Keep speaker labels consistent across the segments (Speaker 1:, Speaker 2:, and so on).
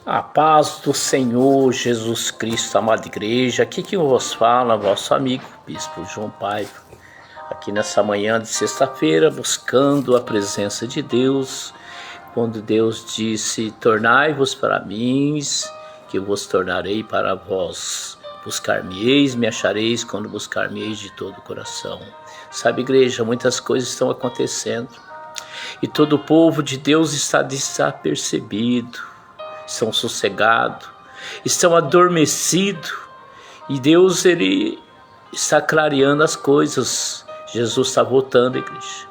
Speaker 1: A paz do Senhor Jesus Cristo, amada igreja, aqui que vos fala, vosso amigo, Bispo João Paiva, aqui nessa manhã de sexta-feira, buscando a presença de Deus, quando Deus disse, tornai-vos para mim, que eu vos tornarei para vós, buscar-me-eis, me achareis, quando buscar-me-eis de todo o coração. Sabe, igreja, muitas coisas estão acontecendo, e todo o povo de Deus está desapercebido, estão sossegados, estão adormecidos, e Deus ele está clareando as coisas. Jesus está voltando, igreja.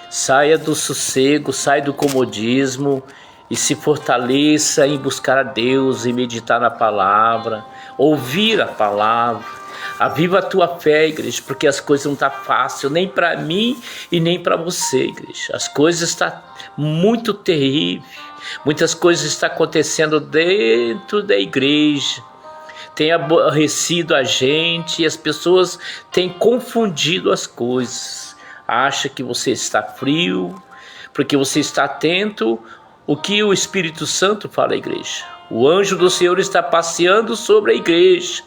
Speaker 1: Saia do sossego, saia do comodismo e se fortaleça em buscar a Deus, em meditar na palavra, ouvir a palavra. Aviva a tua fé, igreja, porque as coisas não estão fáceis, nem para mim e nem para você, igreja. As coisas estão muito terríveis. Muitas coisas estão acontecendo dentro da igreja, tem aborrecido a gente e as pessoas têm confundido as coisas. Acha que você está frio, porque você está atento ao que o Espírito Santo fala à igreja. O anjo do Senhor está passeando sobre a igreja.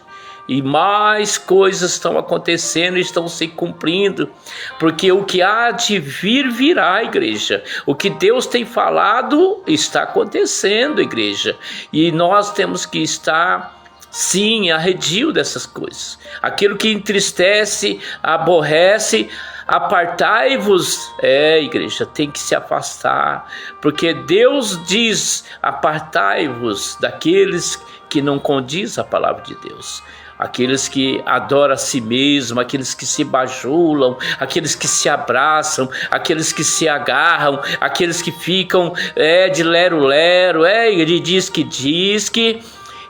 Speaker 1: E mais coisas estão acontecendo e estão se cumprindo, porque o que há de vir, virá, igreja. O que Deus tem falado está acontecendo, igreja. E nós temos que estar, sim, arredio dessas coisas. Aquilo que entristece, aborrece, apartai-vos, igreja, tem que se afastar, porque Deus diz, apartai-vos daqueles que não condiz a palavra de Deus. Aqueles que adoram a si mesmo, aqueles que se bajulam, aqueles que se abraçam, aqueles que se agarram, aqueles que ficam de lero-lero, ele diz que,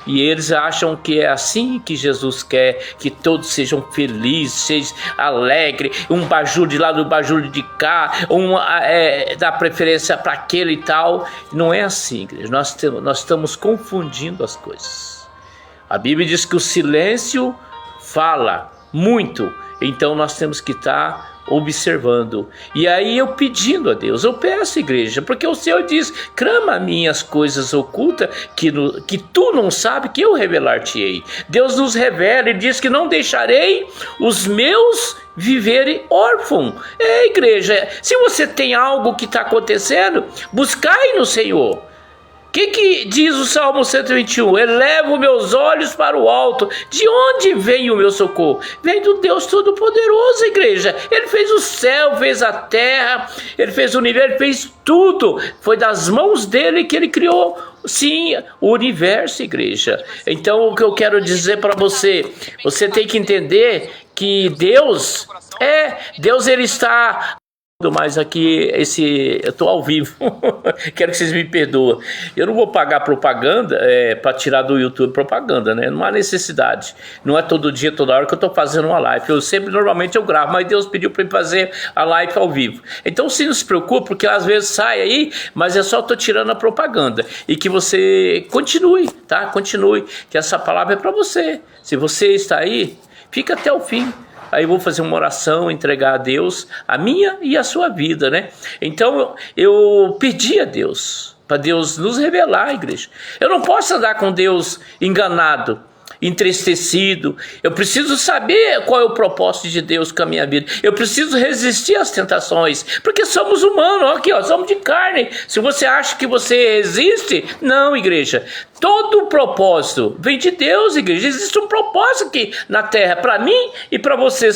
Speaker 1: e eles acham que é assim que Jesus quer, que todos sejam felizes, sejam alegres, um bajule de lá, um bajule de cá, dá preferência para aquele e tal. Não é assim, igreja. Nós estamos confundindo as coisas. A Bíblia diz que o silêncio fala muito, então nós temos que estar observando. E aí eu pedindo a Deus, eu peço, igreja, porque o Senhor diz, clama a mim as coisas ocultas que tu não sabes, que eu revelar-te-ei. Deus nos revela e diz que não deixarei os meus viverem órfãos. Igreja, se você tem algo que está acontecendo, buscai no Senhor. O que diz o Salmo 121? Elevo meus olhos para o alto. De onde vem o meu socorro? Vem do Deus Todo-Poderoso, igreja. Ele fez o céu, fez a terra, ele fez o universo, ele fez tudo. Foi das mãos dele que ele criou, sim, o universo, igreja. Então, o que eu quero dizer para você, você tem que entender que Deus ele está... Mas aqui, eu estou ao vivo, quero que vocês me perdoem. Eu não vou pagar propaganda para tirar do YouTube propaganda, né? Não há necessidade. Não é todo dia, toda hora que eu estou fazendo uma live. Normalmente eu gravo, mas Deus pediu para eu fazer a live ao vivo. Então, se não se preocupe, porque às vezes sai aí, mas é só estou tirando a propaganda. E que você continue, tá? Continue, que essa palavra é para você. Se você está aí, fica até o fim. Aí eu vou fazer uma oração, entregar a Deus a minha e a sua vida, né? Então eu pedi a Deus, para Deus nos revelar, igreja. Eu não posso andar com Deus enganado, entristecido. Eu preciso saber qual é o propósito de Deus com a minha vida. Eu preciso resistir às tentações, porque somos humanos, aqui, somos de carne. Se você acha que você resiste, não, igreja. Todo o propósito vem de Deus, igreja. Existe um propósito aqui na terra, para mim e para você.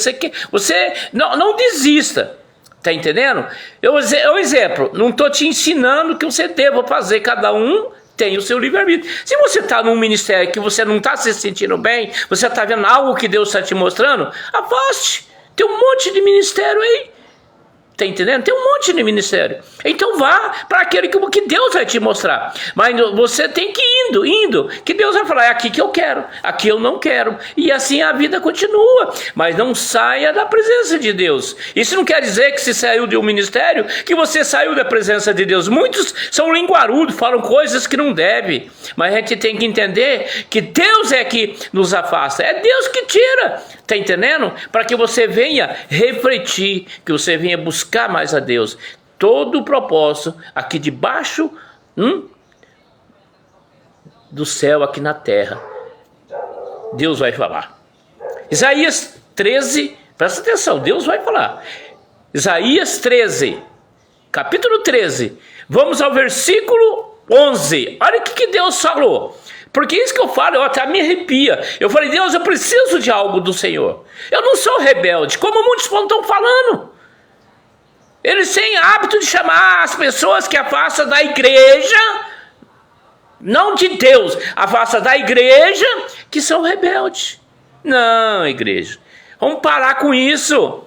Speaker 1: Você não desista. Tá entendendo? Um exemplo, não estou te ensinando o que você deva fazer, cada um tem o seu livre-arbítrio. Se você está num ministério que você não está se sentindo bem, você está vendo algo que Deus está te mostrando, afaste. Tem um monte de ministério aí. Tá entendendo? Tem um monte de ministério. Então vá para aquele que Deus vai te mostrar. Mas você tem que ir indo, que Deus vai falar, é aqui que eu quero, aqui eu não quero. E assim a vida continua. Mas não saia da presença de Deus. Isso não quer dizer que se saiu de um ministério, que você saiu da presença de Deus. Muitos são linguarudos, falam coisas que não devem. Mas a gente tem que entender que Deus é que nos afasta. É Deus que tira. Tá entendendo? Para que você venha refletir, que você venha buscar mais a Deus. Todo o propósito aqui debaixo do céu aqui na terra. Deus vai falar. Isaías 13, presta atenção, Deus vai falar. Isaías 13, capítulo 13, vamos ao versículo 11. Olha o que Deus falou. Porque isso que eu falo, eu até me arrepia. Eu falei, Deus, eu preciso de algo do Senhor. Eu não sou rebelde, como muitos estão falando. Eles têm hábito de chamar as pessoas que afastam da igreja, não de Deus, afastam da igreja, que são rebeldes. Não, igreja, vamos parar com isso.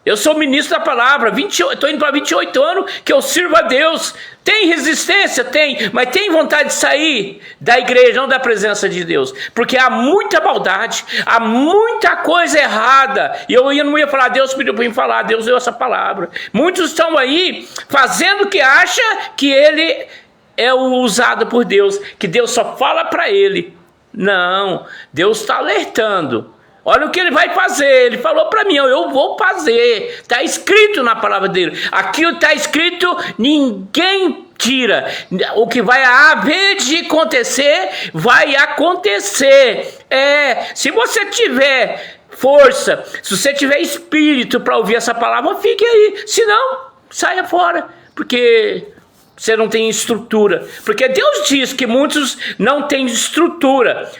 Speaker 1: Eu sou ministro da palavra, estou indo para 28 anos que eu sirvo a Deus. Tem resistência? Tem, mas tem vontade de sair da igreja, não da presença de Deus. Porque há muita maldade, há muita coisa errada. E eu não ia falar, Deus pediu para mim falar, Deus deu essa palavra. Muitos estão aí fazendo o que acha que ele é o usado por Deus, que Deus só fala para ele. Não, Deus está alertando. Olha o que ele vai fazer. Ele falou para mim, eu vou fazer. Está escrito na palavra dele. Aquilo está escrito, ninguém tira. O que vai haver de acontecer, vai acontecer. Se você tiver força, se você tiver espírito para ouvir essa palavra, fique aí. Se não, saia fora. Porque você não tem estrutura. Porque Deus diz que muitos não têm estrutura.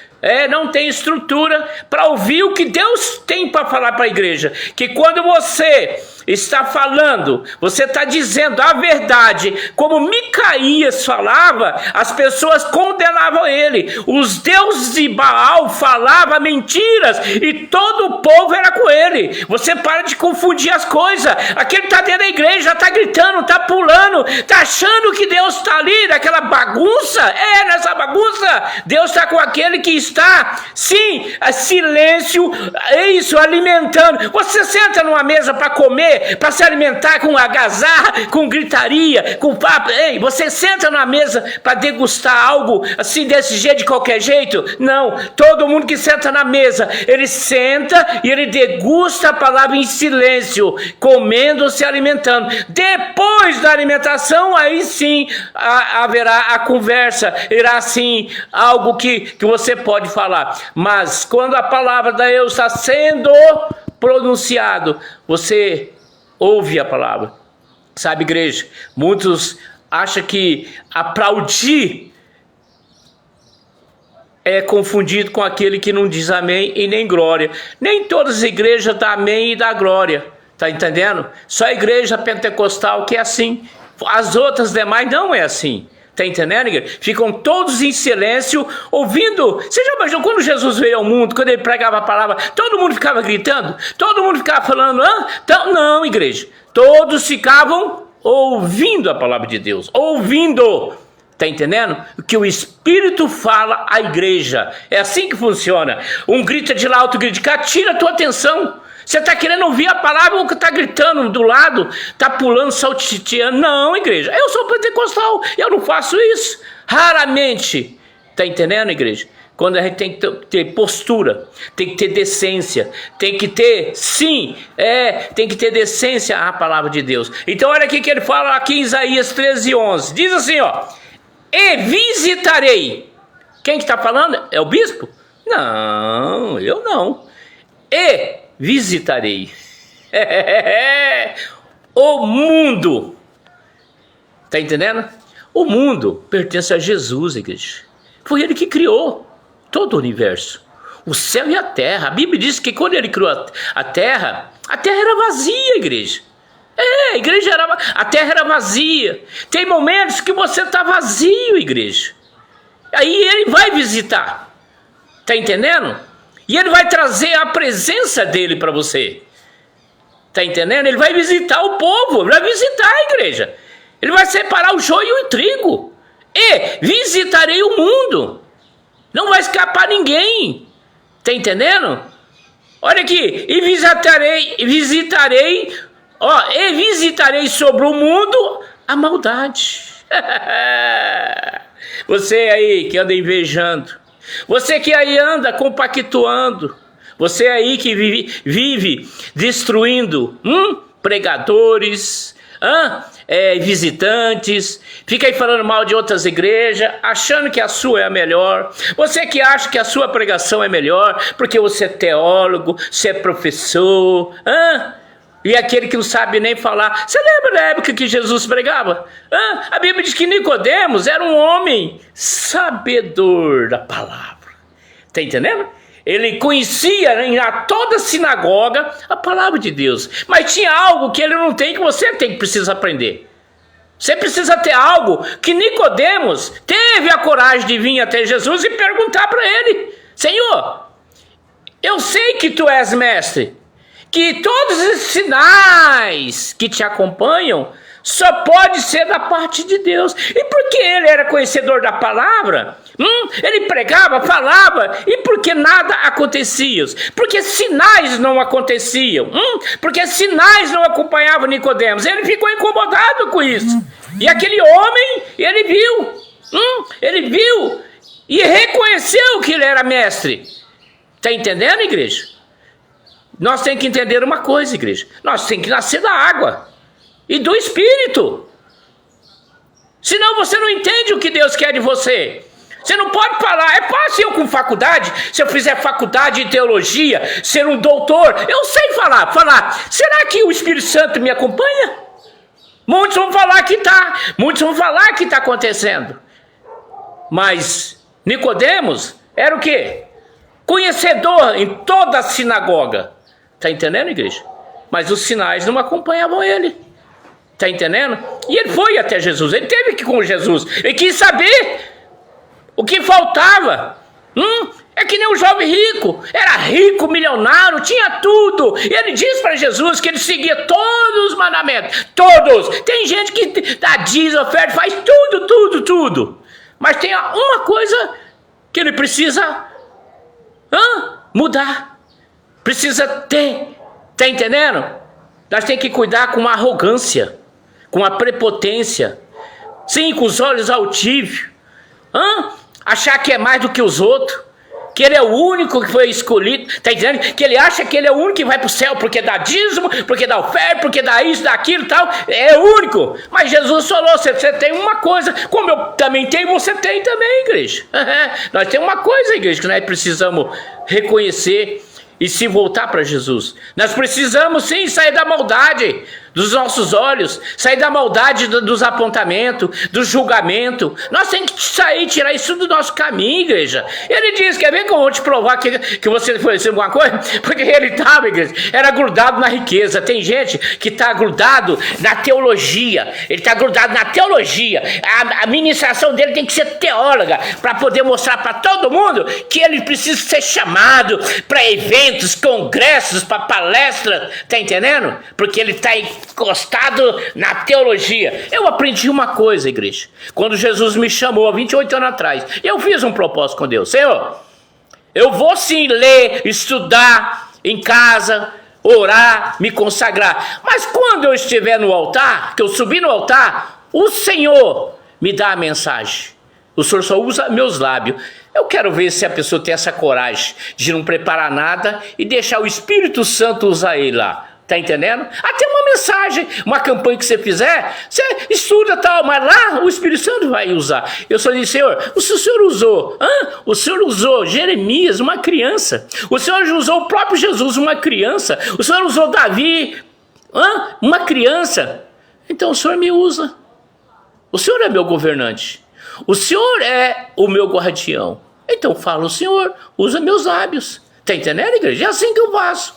Speaker 1: Não tem estrutura para ouvir o que Deus tem para falar para a igreja. Que quando você está falando, você está dizendo a verdade, como Micaías falava, as pessoas condenavam ele. Os deuses de Baal falavam mentiras e todo o povo era com ele. Você para de confundir as coisas. Aquele está dentro da igreja, está gritando, está pulando, está achando que Deus está ali naquela bagunça. Nessa bagunça Deus está com aquele que está, sim, silêncio, isso, alimentando. Você senta numa mesa para comer, para se alimentar com agasalho, com gritaria, com papo. Você senta na mesa para degustar algo assim desse jeito, de qualquer jeito? Não, todo mundo que senta na mesa, ele senta e ele degusta a palavra em silêncio, comendo, se alimentando. Depois da alimentação, aí sim haverá a conversa, irá sim algo que você pode falar. Mas quando a palavra de Deus está sendo pronunciado, você ouve a palavra. Sabe, igreja, muitos acham que aplaudir é confundido com aquele que não diz amém e nem glória. Nem todas as igrejas dão amém e dá glória. Tá entendendo? Só a igreja pentecostal que é assim. As outras demais não é assim. Tá entendendo, igreja? Ficam todos em silêncio, ouvindo. Você já imaginou quando Jesus veio ao mundo, quando ele pregava a palavra, todo mundo ficava gritando? Todo mundo ficava falando, Então, não, igreja. Todos ficavam ouvindo a palavra de Deus. Ouvindo. Tá entendendo? O que o Espírito fala à igreja. É assim que funciona. Um grita de lá, outro grita de cá, tira a tua atenção. Você está querendo ouvir a palavra ou que está gritando do lado, está pulando, saltiteando? Não, igreja, eu sou pentecostal, eu não faço isso. Raramente. Está entendendo, igreja? Quando a gente tem que ter postura, tem que ter decência, tem que ter, sim, tem que ter decência à palavra de Deus. Então olha aqui que ele fala aqui em Isaías 13:11. Diz assim, e visitarei. Quem que está falando? É o bispo? Não, eu não. E visitarei o mundo. Tá entendendo? O mundo pertence a Jesus, igreja. Foi ele que criou todo o universo, o céu e a terra. A Bíblia diz que quando ele criou a terra era vazia, igreja. A terra era vazia. Tem momentos que você está vazio, igreja. Aí ele vai visitar. Tá entendendo? E ele vai trazer a presença dele para você. Tá entendendo? Ele vai visitar o povo, ele vai visitar a igreja. Ele vai separar o joio e o trigo. E visitarei o mundo. Não vai escapar ninguém. Tá entendendo? Olha aqui. E visitarei sobre o mundo a maldade. Você aí que anda invejando. Você que aí anda compactuando, você aí que vive destruindo pregadores, visitantes, fica aí falando mal de outras igrejas, achando que a sua é a melhor. Você que acha que a sua pregação é melhor, porque você é teólogo, você é professor, e aquele que não sabe nem falar. Você lembra da época que Jesus pregava? A Bíblia diz que Nicodemos era um homem sabedor da palavra. Está entendendo? Ele conhecia em toda a sinagoga a palavra de Deus. Mas tinha algo que ele não tem, que você precisa aprender. Você precisa ter algo que Nicodemos teve a coragem de vir até Jesus e perguntar para ele: Senhor, eu sei que tu és mestre, que todos os sinais que te acompanham só pode ser da parte de Deus. E porque ele era conhecedor da palavra, ele pregava, falava, e porque nada acontecia? Porque sinais não aconteciam, porque sinais não acompanhavam Nicodemos. Ele ficou incomodado com isso. E aquele homem, ele viu e reconheceu que ele era mestre. Está entendendo, igreja? Nós temos que entender uma coisa, igreja. Nós temos que nascer da água e do Espírito. Senão você não entende o que Deus quer de você. Você não pode falar: é fácil eu com faculdade, se eu fizer faculdade de teologia, ser um doutor, eu sei falar. Será que o Espírito Santo me acompanha? Muitos vão falar que está, muitos vão falar que está acontecendo. Mas Nicodemos era o quê? Conhecedor em toda a sinagoga. Está entendendo, igreja? Mas os sinais não acompanhavam ele. Está entendendo? E ele foi até Jesus, ele teve que ir com Jesus. Ele quis saber o que faltava. É que nem um jovem rico. Era rico, milionário, tinha tudo. E ele disse para Jesus que ele seguia todos os mandamentos. Todos. Tem gente que dá dízimo, oferta, faz tudo. Mas tem uma coisa que ele precisa mudar. Precisa ter. Está entendendo? Nós temos que cuidar com a arrogância, com a prepotência. Sim, com os olhos altivos. Achar que é mais do que os outros. Que ele é o único que foi escolhido. Está entendendo? Que ele acha que ele é o único que vai para o céu porque dá dízimo, porque dá oferta, porque dá isso, dá aquilo e tal. É o único. Mas Jesus falou: você tem uma coisa, como eu também tenho, você tem também, igreja. Nós temos uma coisa, igreja, que nós precisamos reconhecer e se voltar para Jesus. Nós precisamos sim sair da maldade dos nossos olhos, sair da maldade dos apontamentos, do julgamento. Nós temos que sair, tirar isso do nosso caminho, igreja. Ele diz: quer ver que eu vou te provar que você foi alguma coisa? Porque ele estava, igreja, era grudado na riqueza. Tem gente que está grudado na teologia. Ele está grudado na teologia. A ministração dele tem que ser teóloga, para poder mostrar para todo mundo que ele precisa ser chamado para eventos, congressos, para palestras. Está entendendo? Porque ele está encostado na teologia. Eu aprendi uma coisa, igreja. Quando Jesus me chamou há 28 anos atrás, eu fiz um propósito com Deus: Senhor, eu vou sim ler, estudar em casa, orar, me consagrar. Mas quando eu estiver no altar, que eu subi no altar, o Senhor me dá a mensagem. O Senhor só usa meus lábios. Eu quero ver se a pessoa tem essa coragem de não preparar nada e deixar o Espírito Santo usar ele lá. Tá entendendo? Até uma mensagem, uma campanha que você fizer, você estuda tal, mas lá o Espírito Santo vai usar. Eu só disse: Senhor, o Senhor usou, o Senhor usou Jeremias, uma criança. O Senhor usou o próprio Jesus, uma criança. O Senhor usou Davi, uma criança. Então o Senhor me usa. O Senhor é meu governante. O Senhor é o meu guardião. Então fala: o Senhor usa meus lábios. Tá entendendo, igreja? É assim que eu faço.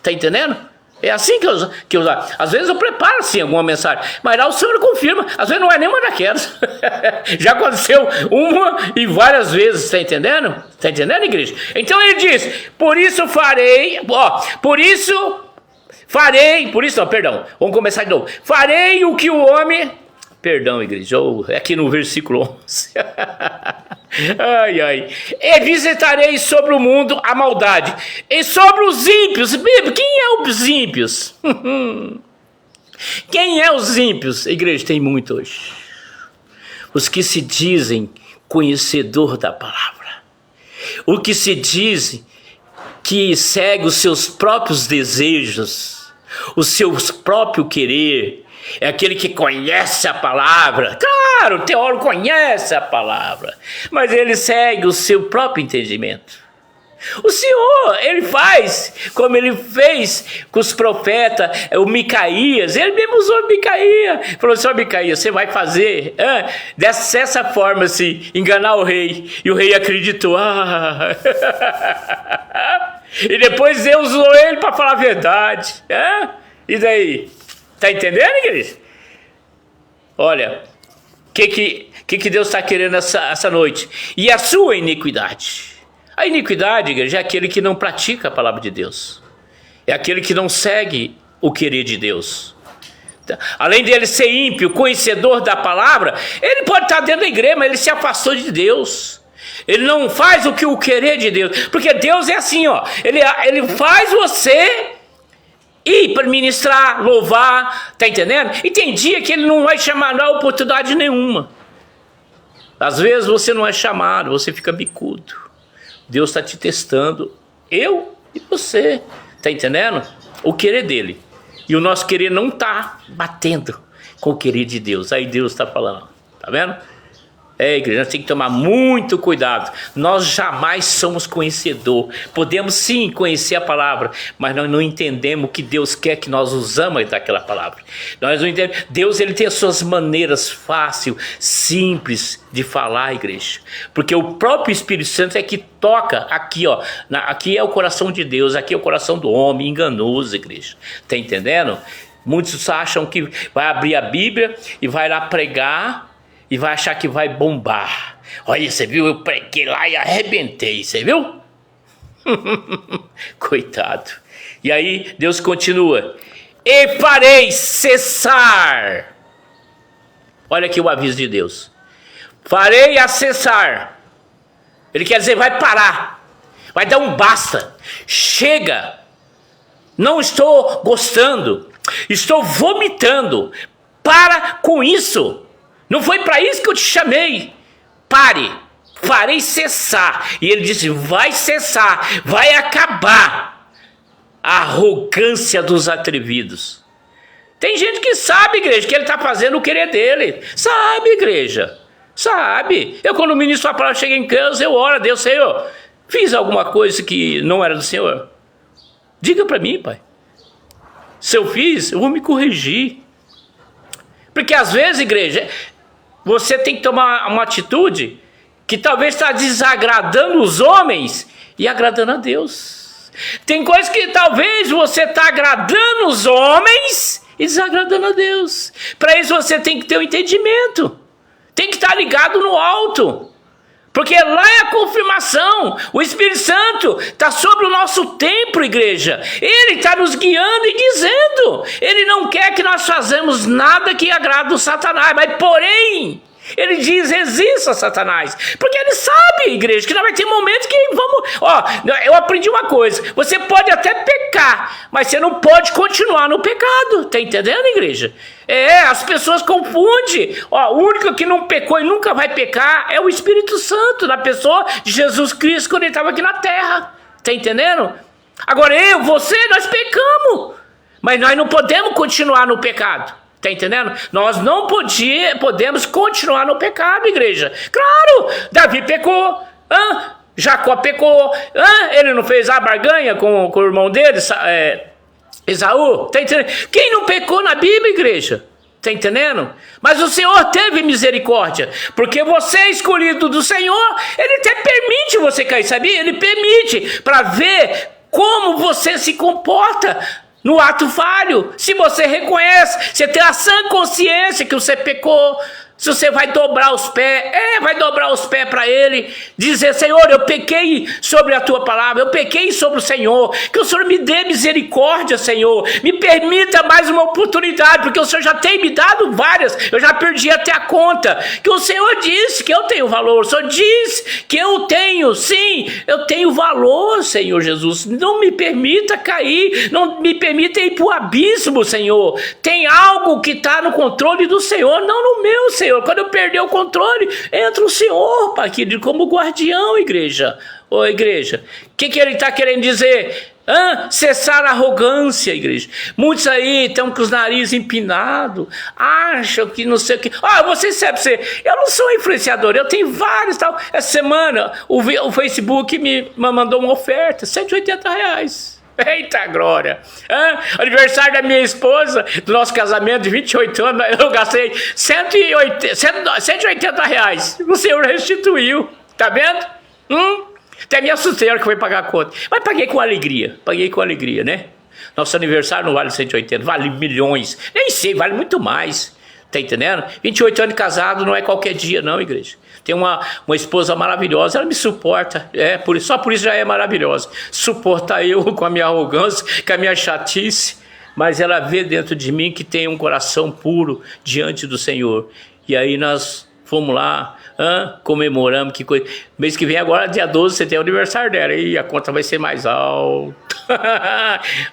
Speaker 1: Tá entendendo? É assim que eu às vezes eu preparo assim alguma mensagem, mas lá o Senhor confirma. Às vezes não é nenhuma daquelas. Já aconteceu uma e várias vezes. Está entendendo? Está entendendo, igreja? Então ele diz: por isso, vamos começar de novo. Farei o que o homem... Perdão, igreja, aqui no versículo 11. E visitarei sobre o mundo a maldade, e sobre os ímpios. Quem é os ímpios? Quem é os ímpios? Igreja, tem muito hoje. Os que se dizem conhecedor da palavra. O que se diz que segue os seus próprios desejos. o seu próprio querer, é aquele que conhece a palavra. Claro, o teólogo conhece a palavra, mas ele segue o seu próprio entendimento. O Senhor, ele faz como ele fez com os profetas, o Micaías. Ele mesmo usou Micaías. Falou assim: ó, Micaías, você vai fazer dessa forma, assim, enganar o rei. E o rei acreditou. E depois Deus usou ele para falar a verdade. E daí? Tá entendendo, igreja? Olha, o que Deus está querendo essa noite? E a sua iniquidade? A iniquidade, igreja, é aquele que não pratica a palavra de Deus. É aquele que não segue o querer de Deus. Além dele ser ímpio, conhecedor da palavra, ele pode estar dentro da igreja, mas ele se afastou de Deus. Ele não faz o querer de Deus. Porque Deus é assim, ó. Ele faz você ir para ministrar, louvar, tá entendendo? E tem dia que ele não vai chamar, não há oportunidade nenhuma. Às vezes você não é chamado, você fica bicudo. Deus está te testando, eu e você, tá entendendo? O querer dele. E o nosso querer não está batendo com o querer de Deus. Aí Deus está falando, tá vendo? Igreja, nós temos que tomar muito cuidado. Nós jamais somos conhecedor. Podemos sim conhecer a palavra, mas nós não entendemos o que Deus quer que nós usamos daquela palavra. Nós não entendemos. Deus, ele tem as suas maneiras fáceis, simples de falar, igreja. Porque o próprio Espírito Santo é que toca aqui, ó. Aqui é o coração de Deus, aqui é o coração do homem enganoso, igreja. Tá entendendo? Muitos acham que vai abrir a Bíblia e vai lá pregar e vai achar que vai bombar. Olha, você viu? Eu preguei lá e arrebentei, você viu? Coitado. E aí Deus continua: e farei cessar. Olha aqui o aviso de Deus: farei a cessar. Ele quer dizer, vai parar, vai dar um basta, chega, não estou gostando, estou vomitando, para com isso. Não foi para isso que eu te chamei. Pare, farei cessar. E ele disse: vai cessar, vai acabar a arrogância dos atrevidos. Tem gente que sabe, igreja, que ele está fazendo o querer dele. Sabe, igreja, sabe. Eu, quando ministro a palavra, chego em casa, eu oro a Deus: Senhor, fiz alguma coisa que não era do Senhor? Diga para mim, Pai. Se eu fiz, eu vou me corrigir. Porque às vezes, igreja, você tem que tomar uma atitude que talvez está desagradando os homens e agradando a Deus. Tem coisas que talvez você está agradando os homens e desagradando a Deus. Para isso você tem que ter um entendimento. Tem que estar ligado no alto. Porque lá é a confirmação. O Espírito Santo está sobre o nosso templo, igreja. Ele está nos guiando e dizendo. Ele não quer que nós façamos nada que agrade o Satanás. Mas porém, ele diz: resista, Satanás. Porque ele sabe, igreja, que não vai ter momento que vamos... eu aprendi uma coisa: você pode até pecar, mas você não pode continuar no pecado. Tá entendendo, igreja? As pessoas confundem. O único que não pecou e nunca vai pecar é o Espírito Santo, na pessoa de Jesus Cristo, quando ele estava aqui na terra. Tá entendendo? Agora você, nós pecamos, mas nós não podemos continuar no pecado. Tá entendendo? Nós não podemos continuar no pecado, igreja. Claro, Davi pecou, Jacó pecou, ele não fez a barganha com o irmão dele, Esaú. Tá entendendo? Quem não pecou na Bíblia, igreja? Tá entendendo? Mas o Senhor teve misericórdia, porque você é escolhido do Senhor. Ele até permite você cair, sabia? Ele permite para ver como você se comporta no ato falho. Se você reconhece, você tem a sã consciência que você pecou, se você vai dobrar os pés, vai dobrar os pés para ele, dizer: Senhor, eu pequei sobre a tua palavra, eu pequei sobre o Senhor, que o Senhor me dê misericórdia, Senhor, me permita mais uma oportunidade, porque o Senhor já tem me dado várias, eu já perdi até a conta, que o Senhor disse que eu tenho valor, o Senhor diz que eu tenho, sim, eu tenho valor, Senhor Jesus. Não me permita cair, não me permita ir para o abismo, Senhor. Tem algo que está no controle do Senhor, não no meu, Senhor. Quando eu perder o controle, entra o Senhor, Pai querido, como guardião, igreja. Ô, igreja, o que ele está querendo dizer? Cessar a arrogância, igreja. Muitos aí estão com os narizes empinados, acham que não sei o que. Você sabe, eu não sou influenciador, eu tenho vários tal. Essa semana o Facebook me mandou uma oferta, R$180. Eita glória! Aniversário da minha esposa, do nosso casamento de 28 anos, eu gastei R$180. O Senhor restituiu, tá vendo? Até me assustei na hora que foi pagar a conta. Mas paguei com alegria, né? Nosso aniversário não vale 180, vale milhões. Nem sei, vale muito mais. Tá entendendo? 28 anos de casado não é qualquer dia não, igreja. Tem uma esposa maravilhosa, ela me suporta. Só por isso já é maravilhosa. Suporta eu com a minha arrogância, com a minha chatice. Mas ela vê dentro de mim que tem um coração puro diante do Senhor. E aí nós fomos lá, comemoramos, que coisa. Mês que vem agora, dia 12, você tem o aniversário dela, e a conta vai ser mais alta.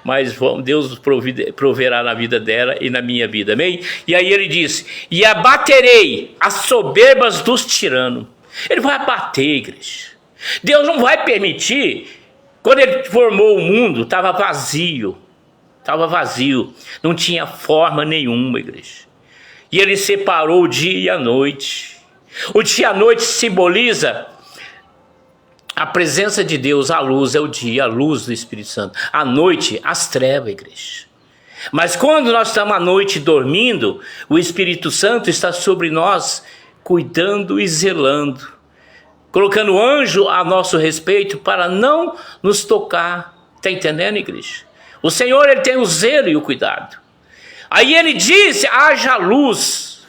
Speaker 1: Mas Deus proverá na vida dela e na minha vida, amém? E aí ele disse, e abaterei as soberbas dos tiranos. Ele vai abater, igreja. Deus não vai permitir. Quando ele formou o mundo, estava vazio, não tinha forma nenhuma, igreja. E ele separou o dia e a noite. O dia e a noite simboliza a presença de Deus. A luz é o dia, a luz do Espírito Santo. A noite, as trevas, igreja. Mas quando nós estamos à noite dormindo, o Espírito Santo está sobre nós, cuidando e zelando, colocando anjo a nosso respeito para não nos tocar. Está entendendo, igreja? O Senhor, ele tem o zelo e o cuidado. Aí ele disse, haja luz.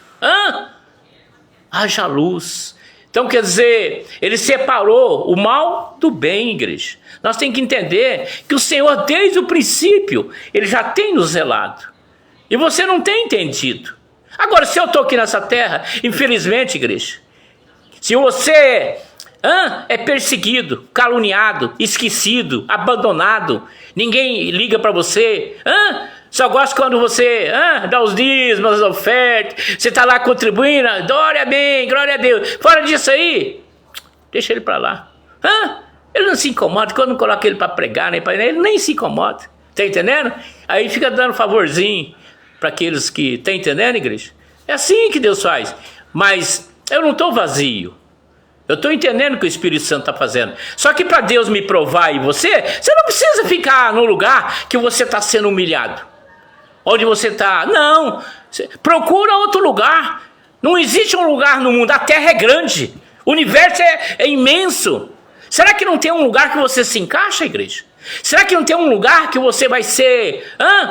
Speaker 1: Haja luz. Então quer dizer, ele separou o mal do bem, igreja. Nós temos que entender que o Senhor, desde o princípio, ele já tem nos zelado. E você não tem entendido. Agora, se eu estou aqui nessa terra, infelizmente, igreja, se você é perseguido, caluniado, esquecido, abandonado, ninguém liga para você, só gosta quando você dá os dízimos, as ofertas, você está lá contribuindo, glória bem, glória a Deus. Fora disso aí, deixa ele para lá. Ele não se incomoda, quando não coloca ele para pregar, ele nem se incomoda. Está entendendo? Aí fica dando favorzinho para aqueles que... Está entendendo, igreja? É assim que Deus faz. Mas eu não estou vazio. Eu estou entendendo o que o Espírito Santo está fazendo. Só que para Deus me provar e você não precisa ficar no lugar que você está sendo humilhado. Onde você está. Não. Procura outro lugar. Não existe um lugar no mundo. A terra é grande. O universo é imenso. Será que não tem um lugar que você se encaixa, igreja? Será que não tem um lugar que você vai ser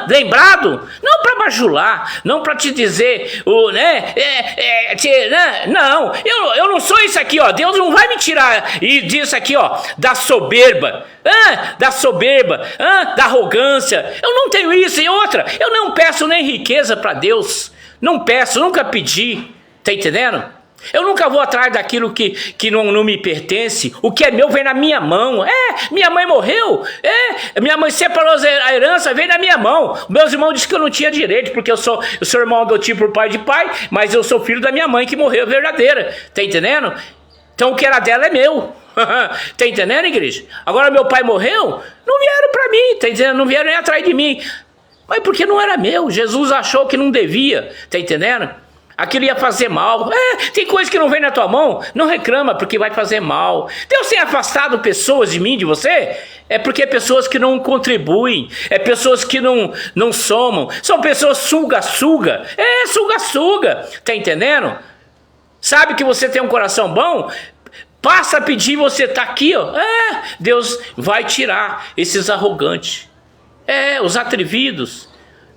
Speaker 1: lembrado? Não para bajular, não para te dizer, não, eu não sou isso aqui, ó. Deus não vai me tirar e disso aqui, ó, da soberba, da arrogância. Eu não tenho isso. E outra, eu não peço nem riqueza para Deus. Não peço, nunca pedi. Tá entendendo? Eu nunca vou atrás daquilo que não me pertence. O que é meu vem na minha mão. Minha mãe morreu. Minha mãe separou a herança, veio na minha mão. Meus irmãos disseram que eu não tinha direito, porque eu sou irmão adotivo por pai de pai, mas eu sou filho da minha mãe que morreu verdadeira. Tá entendendo? Então o que era dela é meu. Tá entendendo, igreja? Agora meu pai morreu, não vieram para mim, tá entendendo? Não vieram nem atrás de mim. Mas porque não era meu. Jesus achou que não devia. Tá entendendo? Aquilo ia fazer mal. Tem coisa que não vem na tua mão, não reclama, porque vai fazer mal. Deus tem afastado pessoas de mim, de você, é porque é pessoas que não contribuem, é pessoas que não somam, são pessoas suga-suga. Suga-suga, tá entendendo? Sabe que você tem um coração bom? Passa a pedir, você tá aqui, ó. Deus vai tirar esses arrogantes, os atrevidos.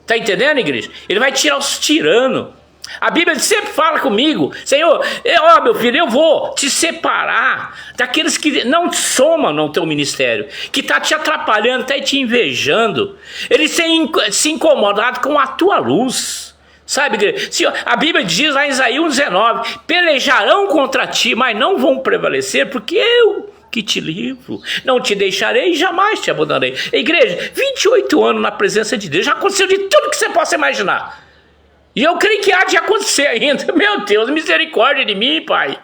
Speaker 1: Tá entendendo, igreja? Ele vai tirar os tiranos. A Bíblia sempre fala comigo, Senhor, meu filho, eu vou te separar daqueles que não somam no teu ministério, que está te atrapalhando, está te invejando. Eles se incomodado com a tua luz. Sabe, igreja? A Bíblia diz lá em Isaías 19, pelejarão contra ti, mas não vão prevalecer, porque eu que te livro, não te deixarei e jamais te abandonarei. Igreja, 28 anos na presença de Deus, já aconteceu de tudo que você possa imaginar. E eu creio que há de acontecer ainda. Meu Deus, misericórdia de mim, Pai.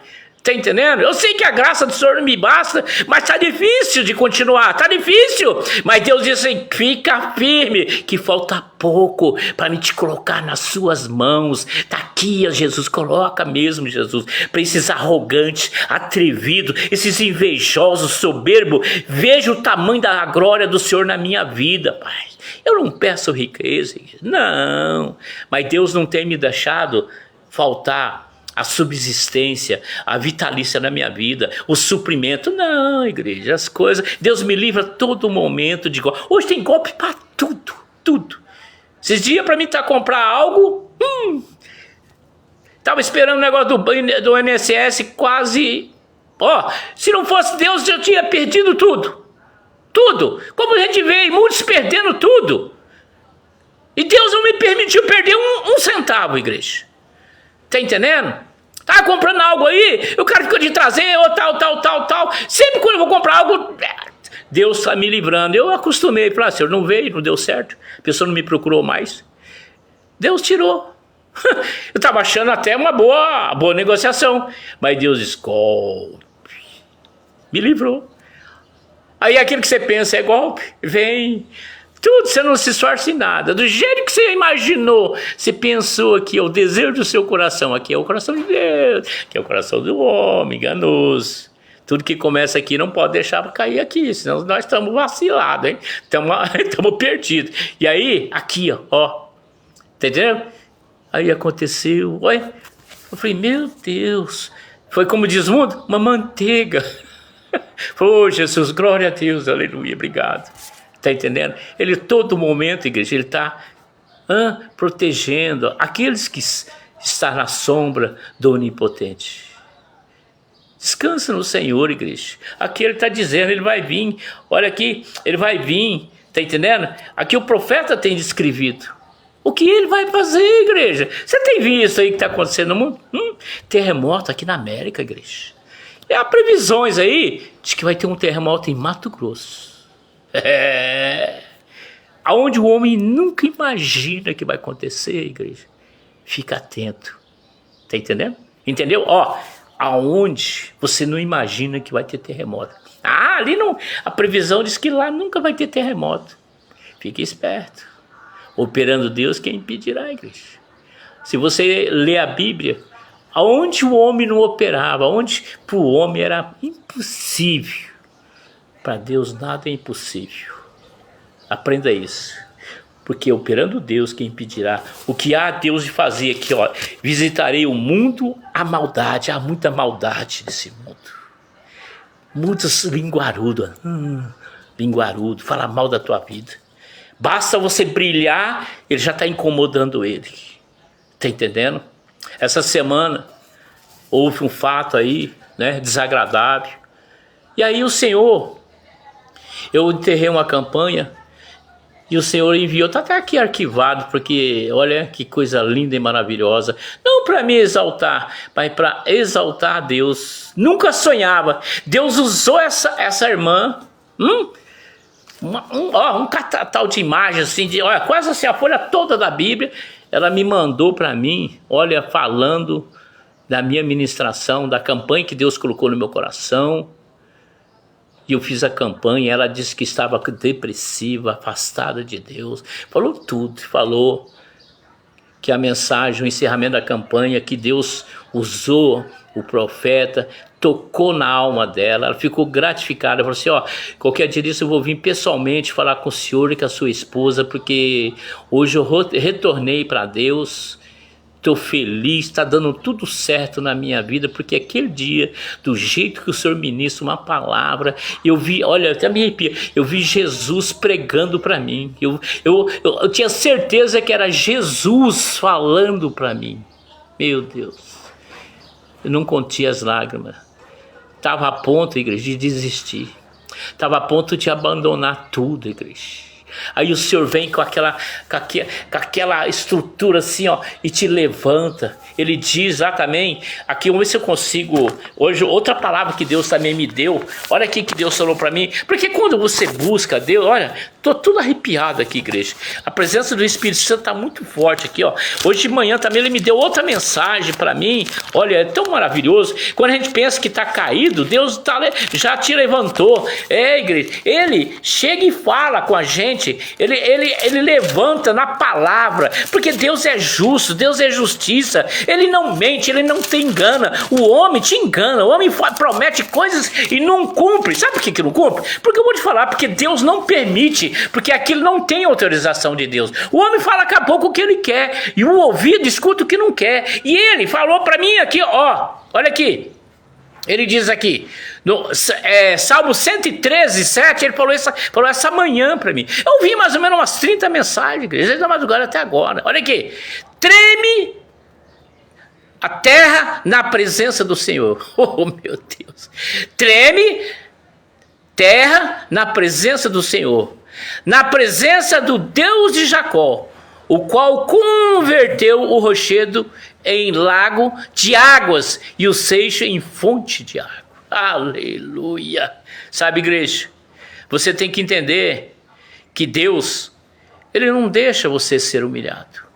Speaker 1: Tá entendendo? Eu sei que a graça do Senhor não me basta, mas tá difícil de continuar, tá difícil. Mas Deus diz assim, fica firme, que falta pouco para me te colocar nas suas mãos. Tá aqui, ó, Jesus, coloca mesmo, Jesus, para esses arrogantes, atrevidos, esses invejosos, soberbos. Veja o tamanho da glória do Senhor na minha vida, Pai. Eu não peço riqueza, não, mas Deus não tem me deixado faltar a subsistência, a vitalícia na minha vida, o suprimento. Não, igreja, as coisas, Deus me livra a todo momento de golpe. Hoje tem golpe para tudo, tudo. Esses dias para mim comprar algo, tava esperando o negócio do INSS quase, se não fosse Deus eu tinha perdido tudo, tudo. Como a gente vê muitos perdendo tudo. E Deus não me permitiu perder um centavo, igreja. Tá entendendo? Tá comprando algo aí, o cara ficou de trazer, ou tal. Sempre quando eu vou comprar algo, Deus está me livrando. Eu acostumei, falei, Senhor, não veio, não deu certo, a pessoa não me procurou mais. Deus tirou. Eu estava achando até uma boa negociação, mas Deus disse, golpe, me livrou. Aí aquilo que você pensa é golpe, vem... Tudo, você não se esforça em nada. Do jeito que você imaginou, você pensou aqui, o desejo do seu coração, aqui é o coração de Deus, aqui é o coração do homem, enganoso. Tudo que começa aqui não pode deixar para cair aqui, senão nós estamos vacilados, hein? Estamos perdidos. E aí, aqui, ó, tá entendendo? Aí aconteceu, olha, eu falei, meu Deus, foi como diz o mundo, uma manteiga. Oh, Jesus, glória a Deus, aleluia, obrigado. Está entendendo? Ele todo momento, igreja, ele está protegendo aqueles que estão na sombra do Onipotente. Descansa no Senhor, igreja. Aqui ele está dizendo, ele vai vir. Olha aqui, ele vai vir. Está entendendo? Aqui o profeta tem descrevido. O que ele vai fazer, igreja? Você tem visto isso aí que está acontecendo no mundo? Terremoto aqui na América, igreja. E há previsões aí de que vai ter um terremoto em Mato Grosso. Aonde o homem nunca imagina que vai acontecer, igreja. Fica atento. Tá entendendo? Entendeu? Aonde você não imagina que vai ter terremoto. Ali não. A previsão diz que lá nunca vai ter terremoto. Fique esperto. Operando Deus, quem impedirá, igreja? Se você lê a Bíblia, aonde o homem não operava, onde para o homem era impossível, para Deus nada é impossível. Aprenda isso. Porque operando Deus, quem impedirá? O que há Deus de fazer aqui, ó. Visitarei o mundo, a maldade. Há muita maldade nesse mundo. Muitos linguarudos. Linguarudo, fala mal da tua vida. Basta você brilhar, ele já está incomodando ele. Tá entendendo? Essa semana houve um fato aí, né, desagradável. E aí o Senhor... Eu enterrei uma campanha e o Senhor enviou, está até aqui arquivado, porque olha que coisa linda e maravilhosa. Não para me exaltar, mas para exaltar a Deus. Nunca sonhava. Deus usou essa irmã, um catatau de imagem, assim, olha, quase assim, a folha toda da Bíblia. Ela me mandou para mim, olha, falando da minha ministração, da campanha que Deus colocou no meu coração. E eu fiz a campanha, ela disse que estava depressiva, afastada de Deus. Falou tudo, falou que a mensagem, o encerramento da campanha, que Deus usou o profeta, tocou na alma dela, ela ficou gratificada. Ela falou assim, qualquer dia disso eu vou vir pessoalmente falar com o senhor e com a sua esposa, porque hoje eu retornei para Deus. Estou feliz, está dando tudo certo na minha vida, porque aquele dia, do jeito que o Senhor ministra uma palavra, eu vi, olha, até me arrepia, eu vi Jesus pregando para mim, eu tinha certeza que era Jesus falando para mim. Meu Deus, eu não contia as lágrimas, estava a ponto, igreja, de desistir, estava a ponto de abandonar tudo, igreja. Aí o Senhor vem com aquela estrutura assim, e te levanta. Ele diz lá também, aqui vamos ver se eu consigo, hoje outra palavra que Deus também me deu. Olha aqui que Deus falou para mim, porque quando você busca Deus, olha, Tô tudo arrepiado aqui, igreja. A presença do Espírito Santo está muito forte aqui, ó. Hoje de manhã também ele me deu outra mensagem para mim. Olha, é tão maravilhoso. Quando a gente pensa que está caído, Deus já te levantou. Igreja. Ele chega e fala com a gente. Ele levanta na palavra. Porque Deus é justo, Deus é justiça. Ele não mente, ele não te engana. O homem te engana. O homem promete coisas e não cumpre. Sabe por que não cumpre? Porque eu vou te falar, porque Deus não permite. Porque aquilo não tem autorização de Deus. O homem fala acabou com o que ele quer. E o ouvido escuta o que não quer. E ele falou para mim aqui, ó. Olha aqui. Ele diz aqui. No Salmo 113, 7. Ele falou essa manhã para mim. Eu ouvi mais ou menos umas 30 mensagens. Desde a madrugada até agora. Olha aqui. Treme a terra na presença do Senhor. Oh, meu Deus. Treme terra na presença do Senhor, na presença do Deus de Jacó, o qual converteu o rochedo em lago de águas e o seixo em fonte de água. Aleluia! Sabe, igreja, você tem que entender que Deus, ele não deixa você ser humilhado.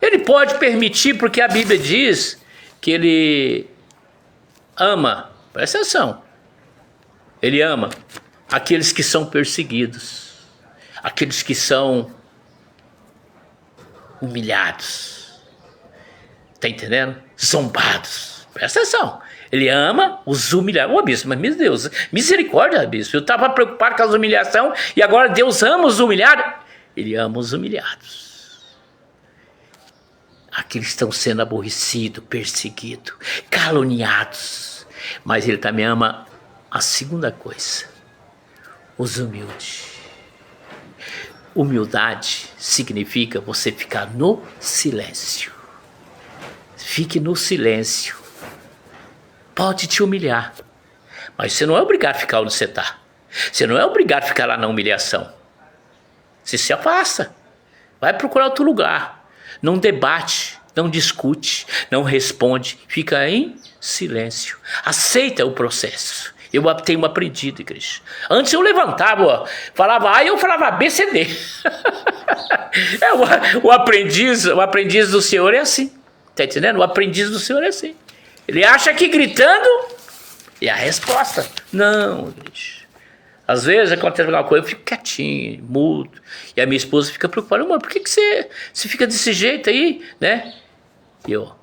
Speaker 1: Ele pode permitir, porque a Bíblia diz que ele ama, presta atenção, ele ama aqueles que são perseguidos, aqueles que são humilhados, está entendendo? Zombados, presta atenção. Ele ama os humilhados. Ô bispo, mas meu Deus, misericórdia, bispo, eu estava preocupado com as humilhações e agora Deus ama os humilhados. Ele ama os humilhados, aqueles que estão sendo aborrecidos, perseguidos, caluniados, mas ele também ama a segunda coisa, os humildes. Humildade significa você ficar no silêncio. Fique no silêncio. Pode te humilhar, mas você não é obrigado a ficar onde você está. Você não é obrigado a ficar lá na humilhação. Você se afasta. Vai procurar outro lugar. Não debate, não discute, não responde. Fica em silêncio. Aceita o processo. Eu tenho aprendido, igreja. Antes eu levantava, falava A e eu falava B, C, D. O aprendiz do Senhor é assim. Está entendendo? O aprendiz do Senhor é assim. Ele acha que gritando é a resposta. Não, igreja. Às vezes acontece alguma coisa, eu fico quietinho, mudo. E a minha esposa fica preocupada. Mano, por que você fica desse jeito aí, né? E eu,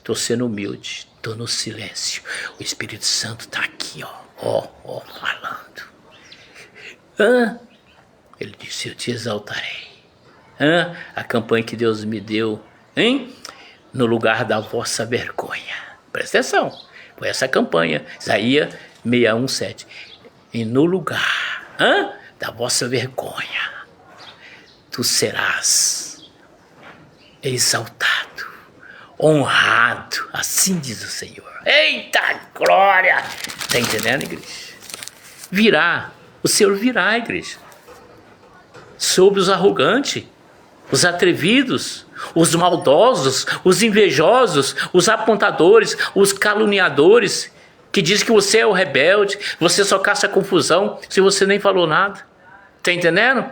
Speaker 1: tô sendo humilde. Estou no silêncio. O Espírito Santo está aqui, falando. Ele disse, eu te exaltarei. A campanha que Deus me deu, no lugar da vossa vergonha. Presta atenção. Foi essa campanha. Isaías 61:7. E no lugar da vossa vergonha, tu serás exaltado, honrado, assim diz o Senhor. Eita glória! Está entendendo, igreja? O Senhor virá, igreja, sobre os arrogantes, os atrevidos, os maldosos, os invejosos, os apontadores, os caluniadores, que diz que você é o rebelde, você só caça confusão se você nem falou nada. Está entendendo?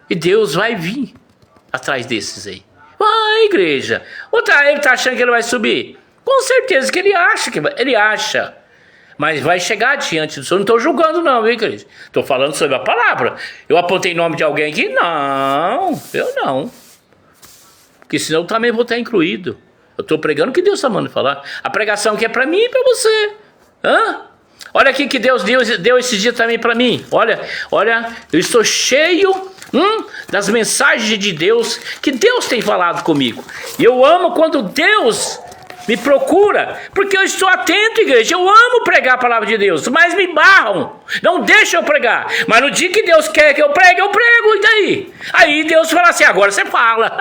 Speaker 1: E Deus vai vir atrás desses aí. Vai, igreja. Ele está achando que ele vai subir? Com certeza que ele acha. Mas vai chegar diante do Senhor. Não estou julgando não, viu, igreja? Estou falando sobre a palavra. Eu apontei nome de alguém aqui? Não, eu não. Porque senão eu também vou estar incluído. Eu estou pregando o que Deus está mandando falar. A pregação que é para mim e para você. Olha aqui que Deus deu esse dia também para mim. Olha, eu estou cheio das mensagens de Deus, que Deus tem falado comigo. E eu amo quando Deus me procura, porque eu estou atento, igreja. Eu amo pregar a palavra de Deus, mas me barram, não deixam eu pregar. Mas no dia que Deus quer que eu prego, e daí? Aí Deus fala assim, agora você fala.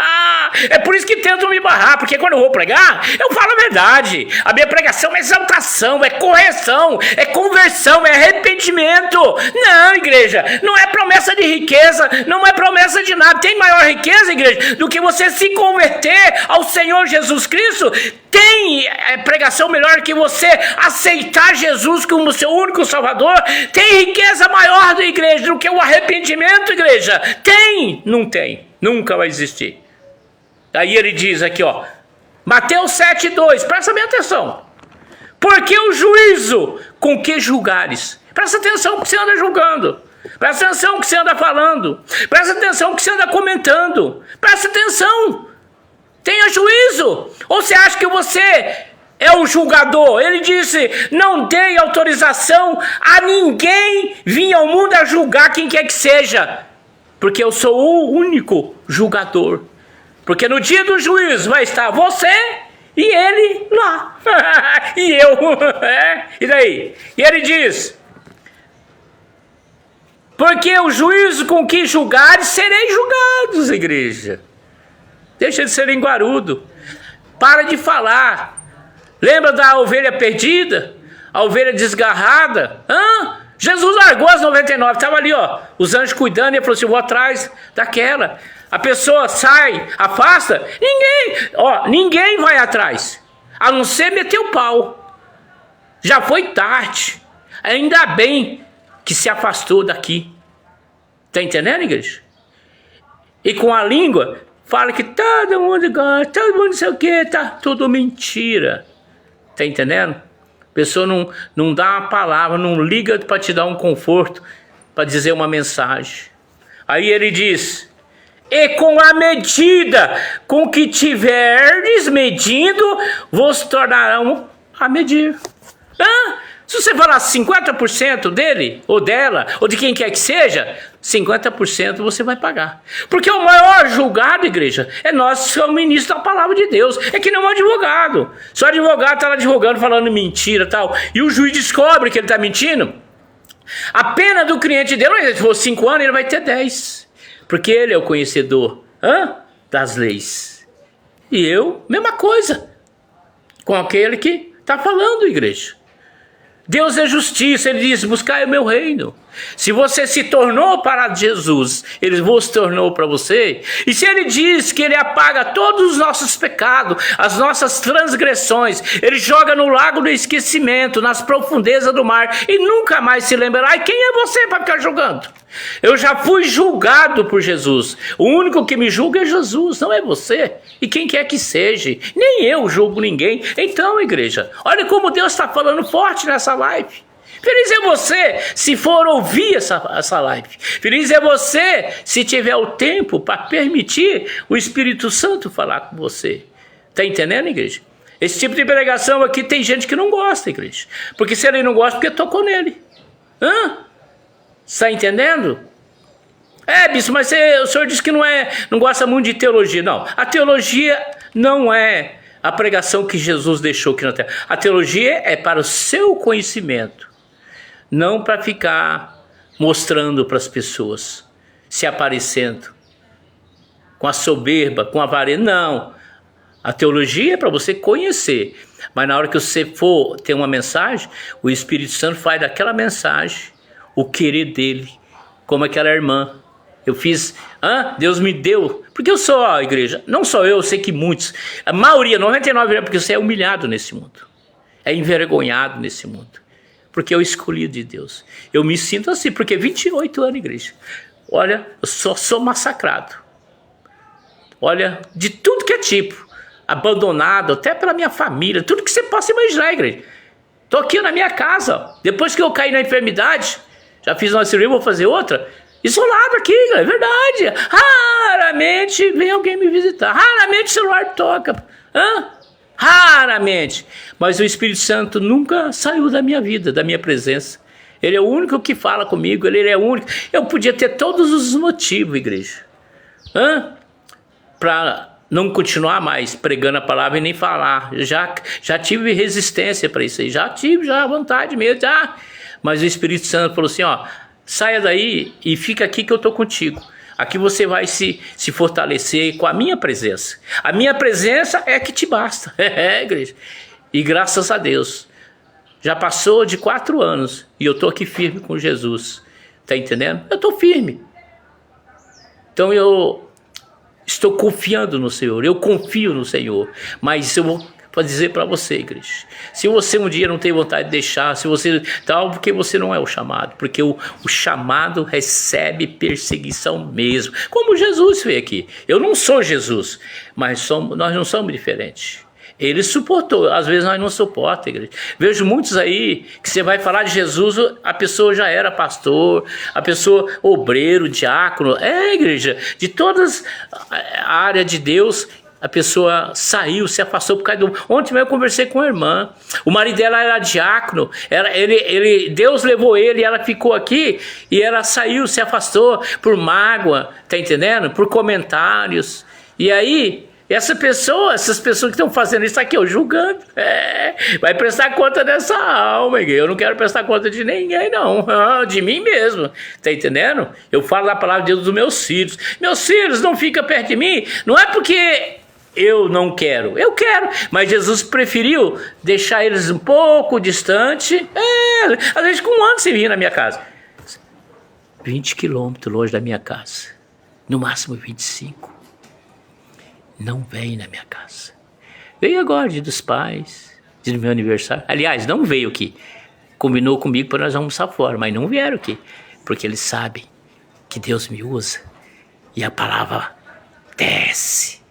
Speaker 1: É por isso que tentam me barrar, porque quando eu vou pregar, eu falo a verdade. A minha pregação é exaltação, é correção, é conversão, é arrependimento. Não, igreja, não é promessa de riqueza, não é promessa de nada. Tem maior riqueza, igreja, do que você se converter ao Senhor Jesus Cristo? Tem Tem pregação melhor que você aceitar Jesus como seu único Salvador? Tem riqueza maior da igreja do que o arrependimento, igreja? Tem? Não tem. Nunca vai existir. Aí ele diz aqui, ó, Mateus 7,2, presta bem atenção. Porque o juízo com que julgares, presta atenção que você anda julgando, presta atenção que você anda falando, presta atenção que você anda comentando, presta atenção, tenha juízo. Ou você acha que você é o julgador? Ele disse, não dei autorização a ninguém vir ao mundo a julgar quem quer que seja, porque eu sou o único julgador. Porque no dia do juízo vai estar você e ele lá. E eu. E daí? E ele diz, porque o juízo com que julgares, sereis julgados, igreja. Deixa de ser linguarudo. Para de falar. Lembra da ovelha perdida? A ovelha desgarrada? Jesus largou as 99, estava ali, ó, os anjos cuidando, e aproximou atrás daquela. A pessoa sai, afasta, ninguém vai atrás, a não ser meter o pau. Já foi tarde. Ainda bem que se afastou daqui. Tá entendendo, igreja? E com a língua fala que todo mundo gosta, todo mundo não sei o que, tá tudo mentira. Tá entendendo? A pessoa não dá uma palavra, não liga para te dar um conforto, para dizer uma mensagem. Aí ele diz, e com a medida com que tiverdes medindo, vos tornarão a medir. Se você falar 50% dele, ou dela, ou de quem quer que seja, 50% você vai pagar. Porque o maior julgado, igreja, é nós que somos ministros da palavra de Deus. É que nem um advogado. Se o advogado está lá advogando, falando mentira e tal, e o juiz descobre que ele está mentindo, a pena do cliente dele, se for 5 anos, ele vai ter 10. Porque ele é o conhecedor das leis. E eu, mesma coisa, com aquele que está falando, igreja. Deus é justiça, ele diz, buscai o meu reino. Se você se tornou para Jesus, ele vos tornou para você. E se ele diz que ele apaga todos os nossos pecados, as nossas transgressões, ele joga no lago do esquecimento, nas profundezas do mar, e nunca mais se lembrará. E quem é você para ficar julgando? Eu já fui julgado por Jesus. O único que me julga é Jesus, não é você. E quem quer que seja. Nem eu julgo ninguém. Então, igreja, olha como Deus está falando forte nessa live. Feliz é você se for ouvir essa live. Feliz é você se tiver o tempo para permitir o Espírito Santo falar com você. Está entendendo, igreja? Esse tipo de pregação aqui tem gente que não gosta, igreja. Porque se ele não gosta, porque tocou nele. Está entendendo? Bispo, mas o senhor disse que não gosta muito de teologia. Não, a teologia não é a pregação que Jesus deixou aqui na terra. A teologia é para o seu conhecimento, não para ficar mostrando para as pessoas, se aparecendo, com a soberba, com a avareza. Não, a teologia é para você conhecer, mas na hora que você for ter uma mensagem, o Espírito Santo faz daquela mensagem o querer dele, como aquela irmã. Eu fiz, Deus me deu, porque eu sou a igreja, não só eu sei que muitos, a maioria, 99%, porque você é humilhado nesse mundo, é envergonhado nesse mundo, porque eu escolhi de Deus. Eu me sinto assim, porque 28 anos, igreja, olha, eu só sou massacrado, olha, de tudo que é tipo, abandonado, até pela minha família, tudo que você possa imaginar, igreja. Estou aqui na minha casa, depois que eu caí na enfermidade, já fiz uma cirurgia, vou fazer outra, isolado aqui, é verdade. Raramente vem alguém me visitar, raramente o celular toca, raramente. Mas o Espírito Santo nunca saiu da minha vida, da minha presença. Ele é o único que fala comigo, ele é o único. Eu podia ter todos os motivos, igreja, para não continuar mais pregando a palavra e nem falar. Eu já tive resistência para isso aí, já tive vontade mesmo, Mas o Espírito Santo falou assim, saia daí e fica aqui que eu estou contigo. Aqui você vai se fortalecer com a minha presença. A minha presença é que te basta. Igreja. E graças a Deus, já passou de 4 anos e eu estou aqui firme com Jesus. Está entendendo? Eu estou firme. Então eu estou confiando no Senhor, eu confio no Senhor. Mas eu vou para dizer para você, igreja. Se você um dia não tem vontade de deixar, se você tal, porque você não é o chamado, porque o chamado recebe perseguição mesmo, como Jesus fez aqui. Eu não sou Jesus, mas nós não somos diferentes. Ele suportou, às vezes nós não suportamos, igreja. Vejo muitos aí que você vai falar de Jesus, a pessoa já era pastor, a pessoa obreiro, diácono, igreja, de todas a área de Deus. A pessoa saiu, se afastou por causa do... Ontem mesmo eu conversei com a irmã. O marido dela era diácono. Deus levou ele e ela ficou aqui. E ela saiu, se afastou por mágoa. Tá entendendo? Por comentários. E aí, essas pessoas que estão fazendo isso aqui, julgando. Vai prestar conta dessa alma. Eu não quero prestar conta de ninguém, não. De mim mesmo. Tá entendendo? Eu falo da palavra de Deus dos meus filhos. Meus filhos não ficam perto de mim. Não é porque... eu não quero, eu quero, mas Jesus preferiu deixar eles um pouco distante. Às vezes com um ano você vinha na minha casa, 20 quilômetros longe da minha casa, no máximo 25, não vem na minha casa. Veio agora, dia dos pais, dia do meu aniversário, aliás, não veio aqui, combinou comigo para nós almoçar fora, mas não vieram aqui, porque eles sabem que Deus me usa, e a palavra desce,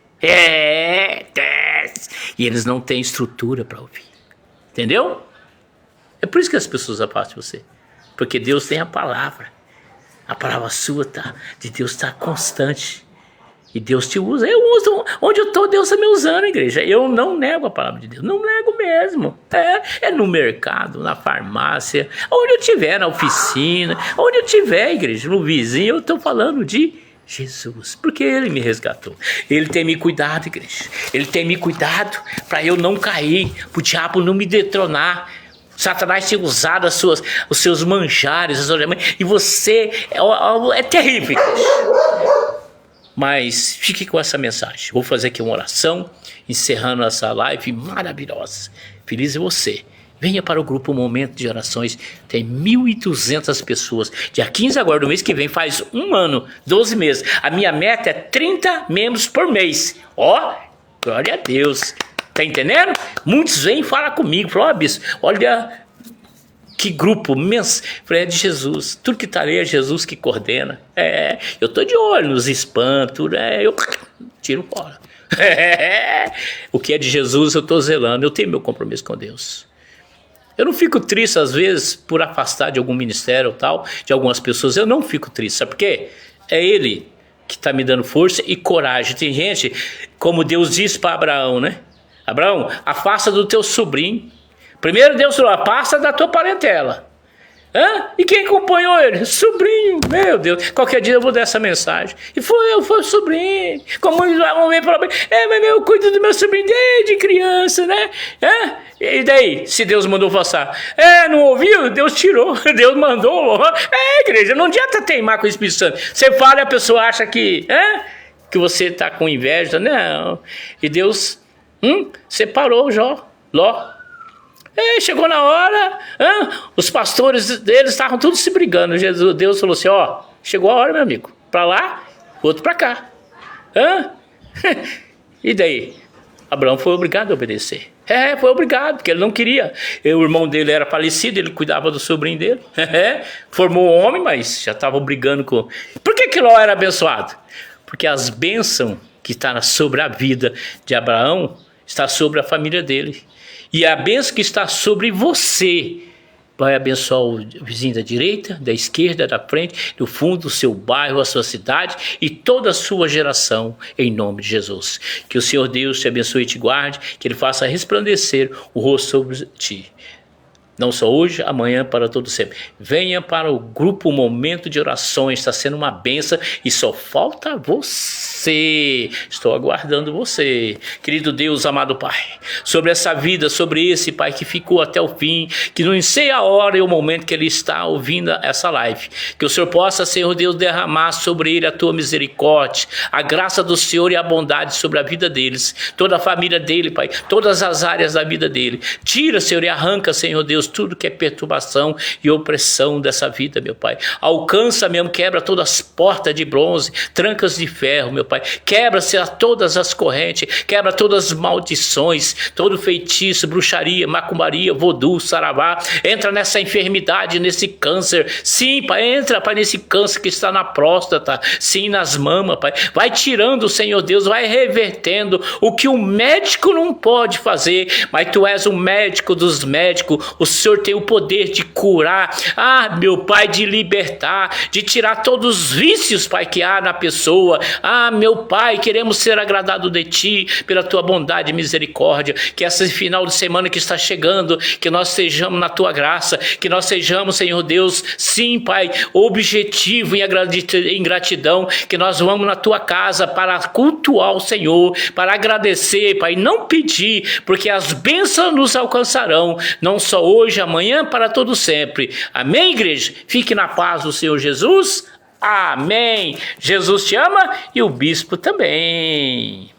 Speaker 1: desce. E eles não têm estrutura para ouvir. Entendeu? É por isso que as pessoas afastam você. Porque Deus tem a palavra. A palavra sua de Deus está constante. E Deus te usa. Eu uso. Onde eu estou, Deus está me usando, igreja. Eu não nego a palavra de Deus. Não nego mesmo. É no mercado, na farmácia, onde eu estiver, na oficina, onde eu estiver, igreja, no vizinho, eu estou falando de Jesus, porque Ele me resgatou. Ele tem me cuidado, igreja. Ele tem me cuidado para eu não cair, para o diabo não me detronar. Satanás tem usado os seus manjares, e você é terrível, igreja. Mas fique com essa mensagem. Vou fazer aqui uma oração, encerrando essa live maravilhosa. Feliz é você. Venha para o grupo Momento de Orações. Tem 1.200 pessoas. Dia 15 agora do mês que vem, faz um ano, 12 meses. A minha meta é 30 membros por mês. Glória a Deus. Tá entendendo? Muitos vêm falar comigo. Falam, bispo, olha que grupo imenso. Falei, é de Jesus. Tudo que está ali é Jesus que coordena. Eu tô de olho nos spam, tudo. Eu tiro fora. O que é de Jesus eu tô zelando. Eu tenho meu compromisso com Deus. Eu não fico triste, às vezes, por afastar de algum ministério ou tal, de algumas pessoas. Eu não fico triste, sabe por quê? É Ele que está me dando força e coragem. Tem gente, como Deus disse para Abraão, né? Abraão, afasta do teu sobrinho. Primeiro Deus falou, afasta da tua parentela. E quem acompanhou ele? Sobrinho, meu Deus. Qualquer dia eu vou dar essa mensagem. E foi o sobrinho. Como eles vão ver para mim, mas eu cuido do meu sobrinho desde criança, né? E daí, se Deus mandou passar? Não ouviu? Deus tirou, Deus mandou. Igreja, não adianta teimar com o Espírito Santo. Você fala e a pessoa acha que você está com inveja. Não. E Deus separou Ló. Chegou na hora, os pastores deles estavam todos se brigando. Deus falou assim, chegou a hora, meu amigo, para lá, outro para cá. E daí? Abraão foi obrigado a obedecer. Foi obrigado, porque ele não queria. O irmão dele era falecido, ele cuidava do sobrinho dele. Formou um homem, mas já estava brigando com... Por que Ló era abençoado? Porque as bênçãos que estão sobre a vida de Abraão está sobre a família dele. E a bênção que está sobre você vai abençoar o vizinho da direita, da esquerda, da frente, do fundo, do seu bairro, a sua cidade e toda a sua geração, em nome de Jesus. Que o Senhor Deus te abençoe e te guarde, que Ele faça resplandecer o rosto sobre ti. Não só hoje, amanhã, para todo sempre. Venha para o grupo Momento de Orações, está sendo uma bênção e só falta você. Estou aguardando você. Querido Deus, amado Pai, sobre essa vida, sobre esse Pai que ficou até o fim, que não sei a hora e o momento que ele está ouvindo essa live, que o Senhor possa, Senhor Deus, derramar sobre ele a tua misericórdia, a graça do Senhor e a bondade sobre a vida deles, toda a família dele, Pai, todas as áreas da vida dele. Tira, Senhor, e arranca, Senhor Deus, Deus, tudo que é perturbação e opressão dessa vida, meu Pai. Alcança mesmo, quebra todas as portas de bronze, trancas de ferro, meu Pai. Quebra-se a todas as correntes, quebra todas as maldições, todo feitiço, bruxaria, macumbaria, vodu, saravá. Entra nessa enfermidade, nesse câncer. Sim, Pai, entra, Pai, nesse câncer que está na próstata, sim, nas mamas, Pai. Vai tirando, Senhor Deus, vai revertendo o que o médico não pode fazer, mas Tu és o médico dos médicos. O Senhor tem o poder de curar, meu Pai, de libertar, de tirar todos os vícios, Pai, que há na pessoa. Meu Pai, queremos ser agradados de Ti, pela Tua bondade e misericórdia, que esse final de semana que está chegando, que nós sejamos na Tua graça, que nós sejamos, Senhor Deus, sim, Pai, objetivo em gratidão, que nós vamos na Tua casa para cultuar o Senhor, para agradecer, Pai, não pedir, porque as bênçãos nos alcançarão, não só hoje, amanhã, para todo sempre. Amém, igreja? Fique na paz do Senhor Jesus. Amém. Jesus te ama e o bispo também.